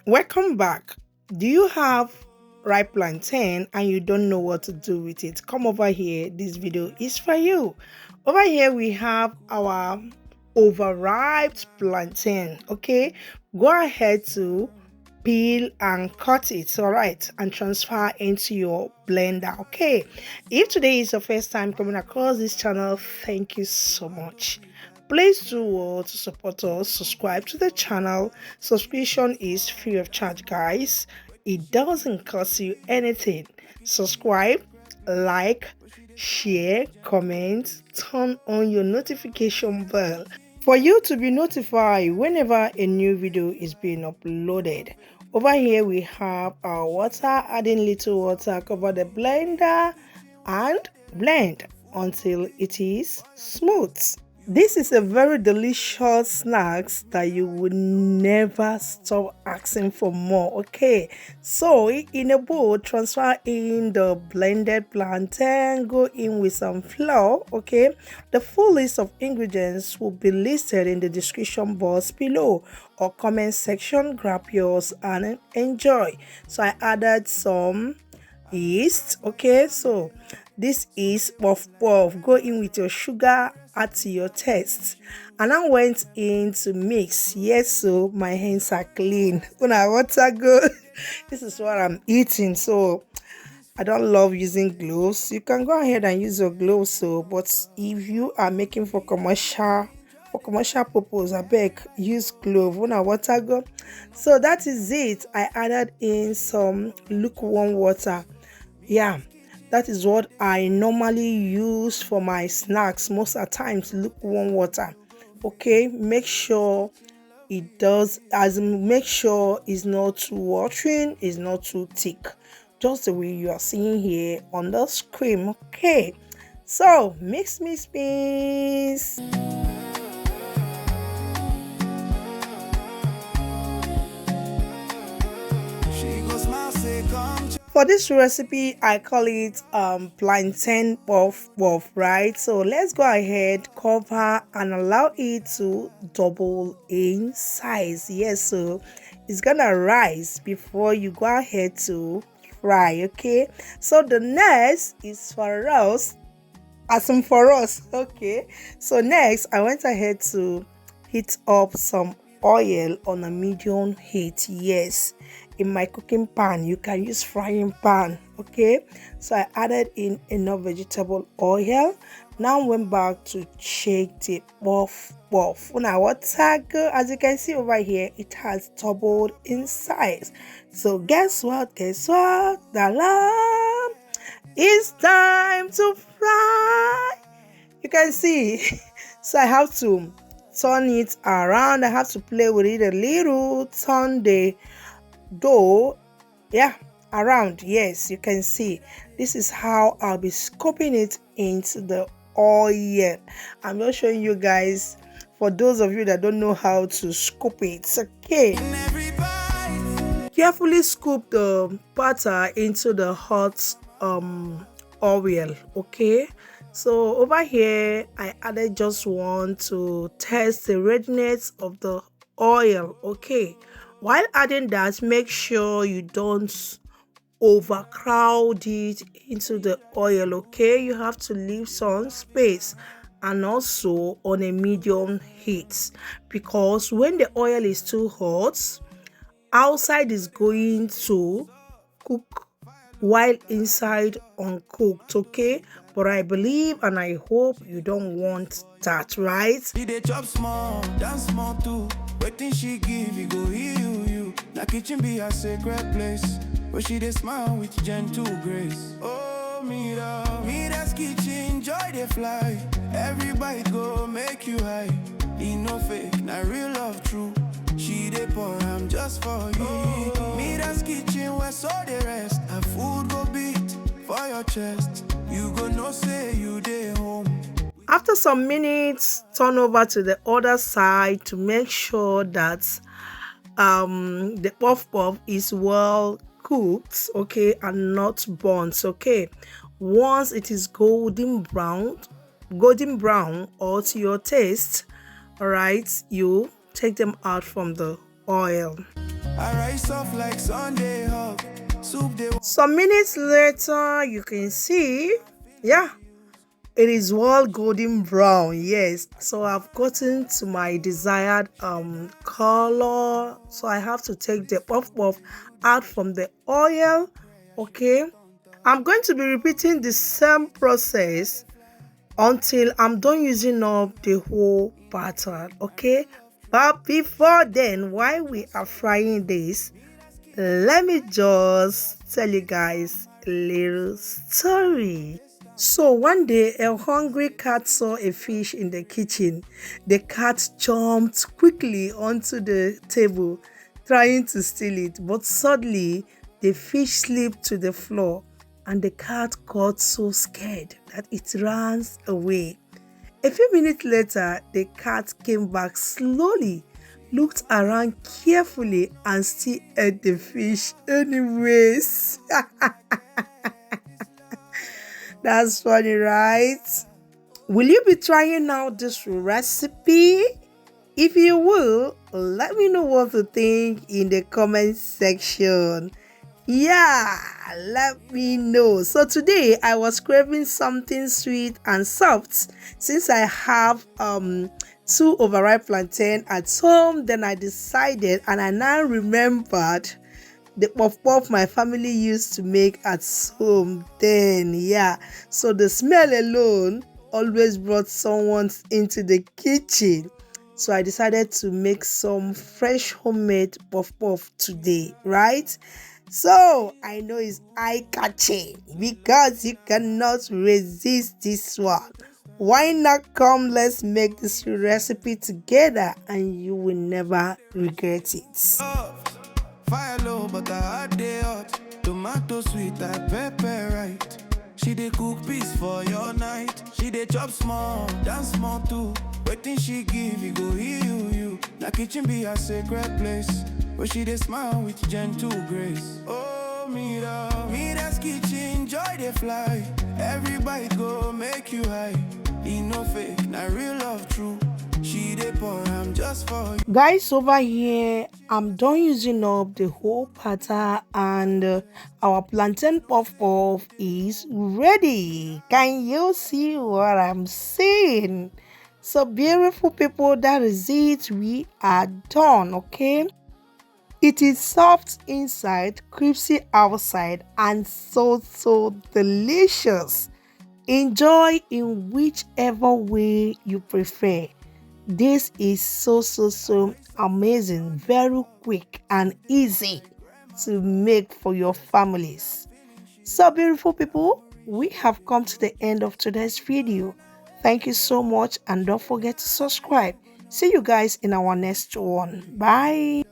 Welcome back. Do you have ripe plantain and you don't know what to do with it? Come over here. This video is for you. Over here we have our overripe plantain. Okay, go ahead to peel and cut it, all right, and transfer into your blender. Okay, if today is your first time coming across this channel, thank you so much. Please do well to support us, subscribe to the channel. Subscription is free of charge, guys. It doesn't cost you anything. Subscribe, like, share, comment, turn on your notification bell for you to be notified whenever a new video is being uploaded. Over here we have our water. Adding little water, cover the blender and blend until it is smooth. This is a very delicious snack that you would never stop asking for more. Okay, so in a bowl, transfer in the blended plantain, go in with some flour. Okay, the full list of ingredients will be listed in the description box below or comment section. Grab yours and enjoy. So I added some yeast. Okay, so this is puff puff. Go in with your sugar, add to your taste, and I went in to mix. Yes, so my hands are clean. When I water go, this is what I'm eating. So I don't love using gloves. You can go ahead and use your gloves. So, but if you are making for commercial purpose, I beg use glove when I water go. So that is it. I added in some lukewarm water. Yeah, that is what I normally use for my snacks most of the times, lukewarm water. Okay, make sure it does, as make sure it's not too watering, it's not too thick, just the way you are seeing here on the screen. Okay, so mix. For this recipe, I call it plantain puff puff, right? So let's go ahead, cover and allow it to double in size. Yes, so it's gonna rise before you go ahead to fry. Okay, so the next is for us, as in for us. Okay, so next I went ahead to heat up some oil on a medium heat. Yes, in my cooking pan, you can use frying pan. Okay, so I added in enough vegetable oil. Now went back to shake the puff puff. When I water go, as you can see over here, it has doubled in size. So guess what, the alarm, it's time to fry. You can see. So I have to turn it around. I have to play with it a little, turn the dough, yeah, around. Yes, you can see. This is how I'll be scooping it into the oil. I'm just showing you guys, for those of you that don't know how to scoop it. Okay, carefully scoop the butter into the hot oil. Okay, so over here I added just one to test the readiness of the oil. Okay, while adding that, make sure you don't overcrowd it into the oil. Okay, you have to leave some space, and also on a medium heat, because when the oil is too hot, outside is going to cook while inside uncooked. Okay, but I believe and I hope you don't want that, right? They chop small, dance small too. Waiting she give you go you. Na kitchen be a sacred place where she dey smile with gentle grace. Oh, Mira's kitchen, joy they fly. Every bite go make you high. It no fake, na real love true. She dey pour, I'm just for you. Mira's kitchen where so they rest. Her food go beat for your chest. You go no say you dey home. After some minutes, turn over to the other side to make sure that the puff puff is well cooked, okay, and not burnt. Okay, once it is golden brown or to your taste, all right, you take them out from the oil. I rise off like Sunday hug. Soup they Some minutes later, you can see, yeah, it is all golden brown. Yes, so I've gotten to my desired color. So I have to take the puff puff out from the oil. Okay, I'm going to be repeating the same process until I'm done using up the whole pattern. Okay, but before then, while we are frying this, let me just tell you guys a little story. So one day, a hungry cat saw a fish in the kitchen. The cat jumped quickly onto the table, trying to steal it, but suddenly the fish slipped to the floor, and the cat got so scared that it ran away. A few minutes later, the cat came back slowly, looked around carefully, and still ate the fish anyways. That's funny, right? Will you be trying out this recipe? If you will, let me know what you think in the comment section. Yeah, let me know. So today I was craving something sweet and soft since I have two overripe plantain at home. Then I decided, and I now remembered the puff puff my family used to make at home then. Yeah, so the smell alone always brought someone into the kitchen. So I decided to make some fresh homemade puff puff today, right? So I know it's eye-catching because you cannot resist this one. Why not come? Let's make this recipe together and you will never regret it. fire low, but the hot day hot. Tomato sweet, that pepper right. She dey cook peace for your night. She dey chop small, dance small too. Waiting she give, you go heal you. Na kitchen be a sacred place where she dey smile with gentle grace. Oh, Mira's kitchen, joy they fly. Everybody go make you high. E no fake, na real love true. She dey pour, I'm just for you. Guys, over here I'm done using up the whole pattern, and our plantain puff puff is ready. Can you see what I'm saying? So beautiful people, that is it. We are done. Okay, it is soft inside, crispy outside, and so delicious. Enjoy in whichever way you prefer. This is so amazing, very quick and easy to make for your families. So beautiful people, we have come to the end of today's video. Thank you so much, and don't forget to subscribe. See you guys in our next one. Bye.